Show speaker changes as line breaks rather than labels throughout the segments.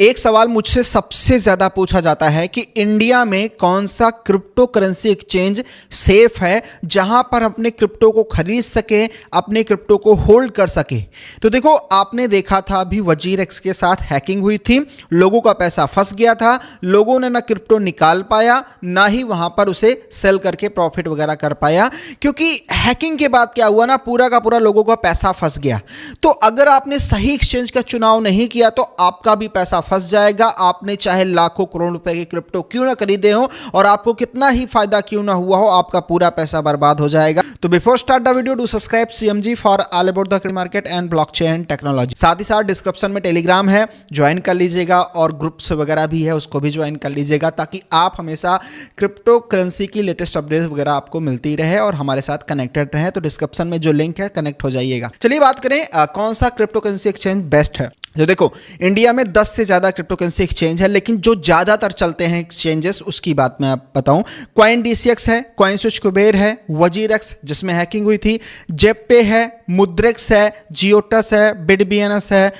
एक सवाल मुझसे सबसे ज्यादा पूछा जाता है कि इंडिया में कौन सा क्रिप्टो करेंसी एक्सचेंज सेफ है जहां पर अपने क्रिप्टो को खरीद सके, अपने क्रिप्टो को होल्ड कर सके। तो देखो, आपने देखा था अभी वजीरएक्स के साथ हैकिंग हुई थी, लोगों का पैसा फंस गया था, लोगों ने ना क्रिप्टो निकाल पाया ना ही वहां पर उसे सेल करके प्रॉफिट वगैरह कर पाया, क्योंकि हैकिंग के बाद क्या हुआ ना, पूरा का पूरा लोगों का पैसा फंस गया। तो अगर आपने सही एक्सचेंज का चुनाव नहीं किया तो आपका भी पैसा फंस जाएगा। आपने चाहे लाखों करोड़ रुपए की क्रिप्टो क्यों ना खरीदे हो और आपको कितना ही फायदा क्यों ना हुआ हो, आपका पूरा पैसा बर्बाद हो जाएगा। तो before start the video, do subscribe CMG for all about the crypto market and blockchain technology. साथ ही साथ डिस्क्रिप्शन में टेलीग्राम है, ज्वाइन कर लीजिएगा, और ग्रुप्स वगैरह भी है, उसको भी ज्वाइन कर लीजिएगा, ताकि आप हमेशा क्रिप्टो करेंसी की लेटेस्ट अपडेट्स वगैरह आपको मिलती रहे और हमारे साथ कनेक्टेड रहे। तो डिस्क्रिप्शन में जो लिंक है, कनेक्ट हो जाइएगा। चलिए बात करें कौन सा क्रिप्टो करेंसी एक्सचेंज बेस्ट है। तो देखो, इंडिया में 10 से ज़्यादा क्रिप्टो करेंसी एक्सचेंज है, लेकिन जो ज़्यादातर चलते हैं एक्सचेंजेस उसकी बात मैं आप बताऊं। CoinDCX है, CoinSwitch कुबेर है, वजीरएक्स जिसमें हैकिंग हुई थी, जेपे है, मुद्रेक्स है, जियोटस है, बिटबीएनएस है,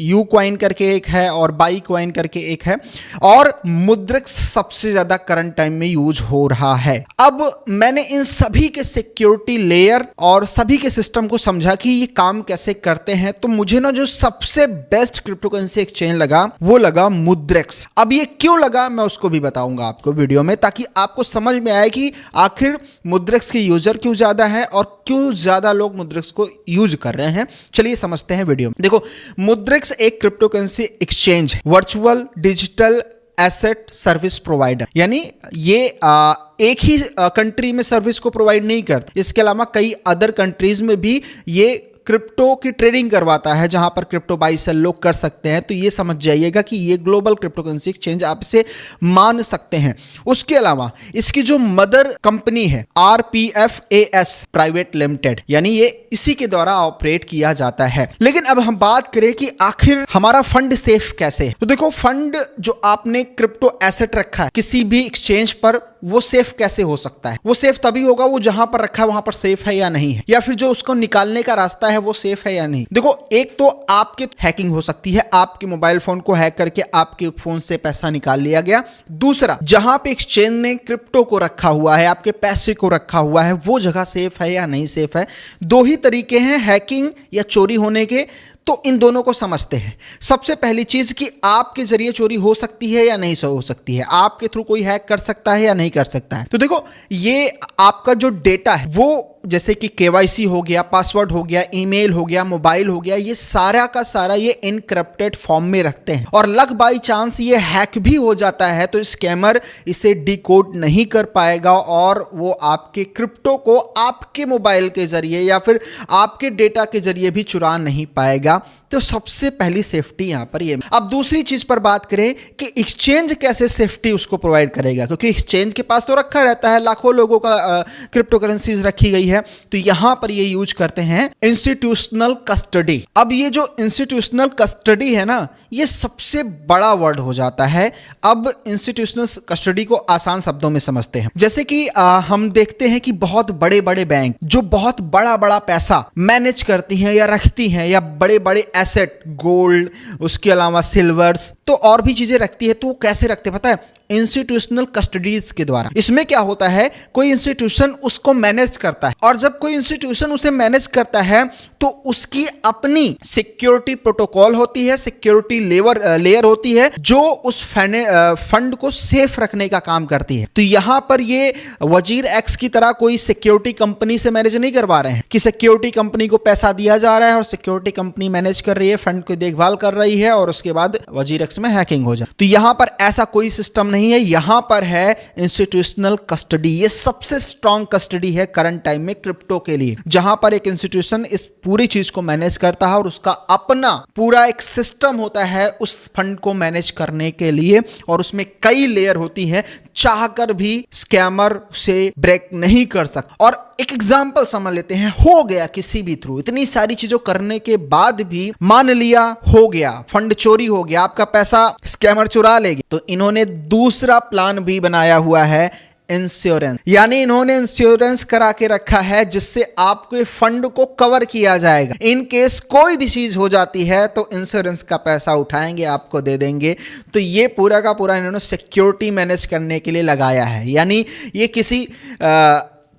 यूकॉइन करके एक है और बाईकॉइन करके एक है, और मुद्रेक्स सबसे ज़्यादा करंट टाइम में यूज हो रहा है। अब मैंने इन सभी के सिक्योरिटी लेयर और सभी के सिस्टम को समझा कि ये काम कैसे करते हैं, तो मुझे ना जो सबसे बेस्ट क्रिप्टो करेंसी एक्सचेंज लगा वो लगा मुद्रेक्स। अब ये क्यों लगा मैं उसको भी बताऊंगा आपको वीडियो में, ताकि आपको समझ में आए कि आखिर मुद्रेक्स के यूजर क्यों ज्यादा है और क्यों ज्यादा लोग मुद्रेक्स को यूज कर रहे हैं। चलिए समझते हैं वीडियो में। देखो, मुद्रेक्स एक crypto currency exchange, virtual digital asset service provider, यानी ये एक ही कंट्री में सर्विस को प्रोवाइड नहीं करता, इसके अलावा कई अदर कंट्रीज में भी ये क्रिप्टो की ट्रेडिंग करवाता है, जहां पर क्रिप्टो बाई सेल लोग कर सकते हैं। तो ये समझ जाइएगा कि ये ग्लोबल क्रिप्टो करेंसी एक्सचेंज आप इसे मान सकते हैं। उसके अलावा इसकी जो मदर कंपनी है RPFAS प्राइवेट लिमिटेड, यानी ये इसी के द्वारा ऑपरेट किया जाता है। लेकिन अब हम बात करें कि आखिर हमारा फंड सेफ कैसे है। तो देखो, फंड जो आपने क्रिप्टो एसेट रखा है किसी भी एक्सचेंज पर, वो सेफ कैसे हो सकता है? वो सेफ तभी होगा वो जहां पर रखा है वहां पर सेफ है या नहीं है, या फिर जो उसको निकालने का रास्ता है वो सेफ है या नहीं। देखो, एक तो आपके हैकिंग हो सकती है, आपके मोबाइल फोन को हैक करके आपके फोन से पैसा निकाल लिया गया। दूसरा, जहां पे एक्सचेंज ने क्रिप्टो को रखा हुआ है, आपके पैसे को रखा हुआ है, वो जगह सेफ है या नहीं सेफ है। दो ही तरीके हैं हैकिंग या चोरी होने के, तो इन दोनों को समझते हैं। सबसे पहली चीज कि आपके जरिए चोरी हो सकती है या नहीं हो सकती है, आपके थ्रू कोई हैक कर सकता है या नहीं कर सकता है। तो देखो, ये आपका जो डेटा है वो जैसे कि KYC हो गया, पासवर्ड हो गया, ईमेल हो गया, मोबाइल हो गया, ये सारा का सारा ये इनक्रिप्टेड फॉर्म में रखते हैं। और लक बाई चांस ये हैक भी हो जाता है तो स्कैमर इसे डिकोड नहीं कर पाएगा और वो आपके क्रिप्टो को आपके मोबाइल के जरिए या फिर आपके डेटा के जरिए भी चुरा नहीं पाएगा। तो सबसे पहली सेफ्टी यहां पर ये। अब दूसरी चीज पर बात करें कि एक्सचेंज कैसे सेफ्टी उसको प्रोवाइड करेगा, क्योंकि एक्सचेंज के पास तो रखा रहता है, लाखों लोगों का क्रिप्टो करेंसीज रखी गई है। तो यहां पर ये यूज करते हैं इंस्टीट्यूशनल कस्टडी। अब ये जो इंस्टीट्यूशनल कस्टडी है ना, ये सबसे बड़ा वर्ड हो जाता है। अब इंस्टीट्यूशनल कस्टडी को आसान शब्दों में समझते हैं। जैसे कि हम देखते हैं कि बहुत बड़े बड़े बैंक जो बहुत बड़ा बड़ा पैसा मैनेज करती हैं या रखती हैं, या बड़े बड़े एसेट, गोल्ड, उसके अलावा सिल्वर्स, तो और भी चीजें रखती है, तो वो कैसे रखते पता है? इंस्टीट्यूशनल कस्टडीज के द्वारा। इसमें क्या होता है, कोई इंस्टीट्यूशन उसको मैनेज करता है, और जब कोई इंस्टीट्यूशन उसे मैनेज करता है तो उसकी अपनी सिक्योरिटी प्रोटोकॉल होती है, सिक्योरिटी लेयर होती है, जो उस फंड को सेफ रखने का काम करती है। तो यहां पर ये वजीरएक्स की तरह कोई सिक्योरिटी कंपनी से मैनेज नहीं करवा रहे हैं कि सिक्योरिटी कंपनी को पैसा दिया जा रहा है और सिक्योरिटी कंपनी मैनेज कर रही है, फंड की देखभाल कर रही है, और उसके बाद वजीरएक्स में हैकिंग हो जाए। तो यहां पर ऐसा कोई सिस्टम नहीं है। यहां पर है इंस्टीट्यूशनल कस्टडी। ये सबसे स्ट्रॉन्ग कस्टडी है करंट टाइम में क्रिप्टो के लिए, जहां पर एक इंस्टीट्यूशन इस पूरी चीज को मैनेज करता है और उसका अपना पूरा एक सिस्टम होता है उस फंड को मैनेज करने के लिए, और उसमें कई लेयर होती है, चाहकर भी स्कैमर उसे ब्रेक नहीं कर सकता। और एक एग्जांपल समझ लेते हैं, हो गया किसी भी थ्रू, इतनी सारी चीजों करने के बाद भी मान लिया हो गया, फंड चोरी हो गया, आपका पैसा स्कैमर चुरा लेगा, तो इन्होंने दूसरा प्लान भी बनाया हुआ है, इंश्योरेंस, यानी इन्होंने इंश्योरेंस करा के रखा है जिससे आपके फंड को कवर किया जाएगा। इन केस कोई भी चीज हो जाती है तो इंश्योरेंस का पैसा उठाएंगे, आपको दे देंगे। तो ये पूरा का पूरा इन्होंने सिक्योरिटी मैनेज करने के लिए लगाया है, यानी ये किसी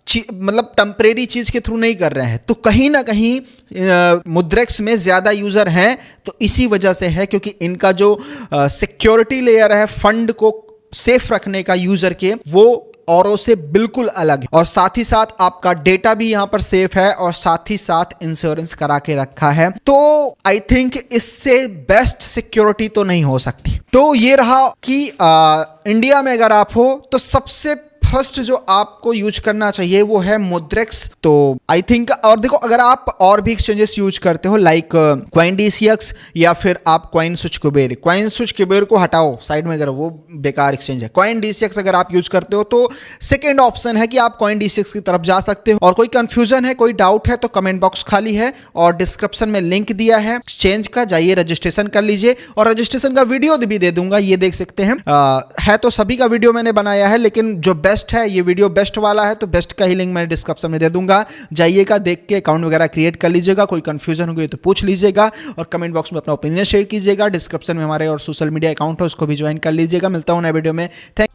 मतलब टेम्परेरी चीज के थ्रू नहीं कर रहे हैं। तो कहीं ना कहीं मुद्रेक्स में ज्यादा यूजर हैं तो इसी वजह से है, क्योंकि इनका जो सिक्योरिटी लेयर है फंड को सेफ रखने का यूजर के, वो औरों से बिल्कुल अलग है। और साथ ही साथ आपका डेटा भी यहां पर सेफ है और साथ ही साथ इंश्योरेंस करा के रखा है। तो आई थिंक इससे बेस्ट सिक्योरिटी तो नहीं हो सकती। तो ये रहा कि इंडिया में अगर आप हो तो सबसे फर्स्ट जो आपको यूज करना चाहिए वो है मुद्रेक्स। तो आई थिंक, और देखो अगर आप और भी एक्सचेंजेस यूज करते हो लाइक CoinDCX या फिर आप CoinSwitch कुबेर, CoinSwitch कुबेर को हटाओ साइड में करो, वो बेकार एक्सचेंज है। CoinDCX अगर आप यूज करते हो तो सेकेंड ऑप्शन है कि आप CoinDCX की तरफ जा सकते हो। और कोई कंफ्यूजन है, कोई डाउट है तो कमेंट बॉक्स खाली है और डिस्क्रिप्शन में लिंक दिया है एक्सचेंज का, जाइए रजिस्ट्रेशन कर लीजिए। और रजिस्ट्रेशन का वीडियो भी दे दूंगा, ये देख सकते हैं। है तो सभी का वीडियो मैंने बनाया है, लेकिन जो बेस्ट है, ये वीडियो बेस्ट वाला है, तो बेस्ट का ही लिंक मैं डिस्क्रिप्शन में दे दूंगा। जाइएगा, देख के अकाउंट वगैरह क्रिएट कर लीजिएगा। कोई कंफ्यूजन हो गई तो पूछ लीजिएगा और कमेंट बॉक्स में अपना ओपिनियन शेयर कीजिएगा। डिस्क्रिप्शन में हमारे और सोशल मीडिया अकाउंट है, उसको भी ज्वाइन कर लीजिएगा। मिलता हूं नए वीडियो में। थैंक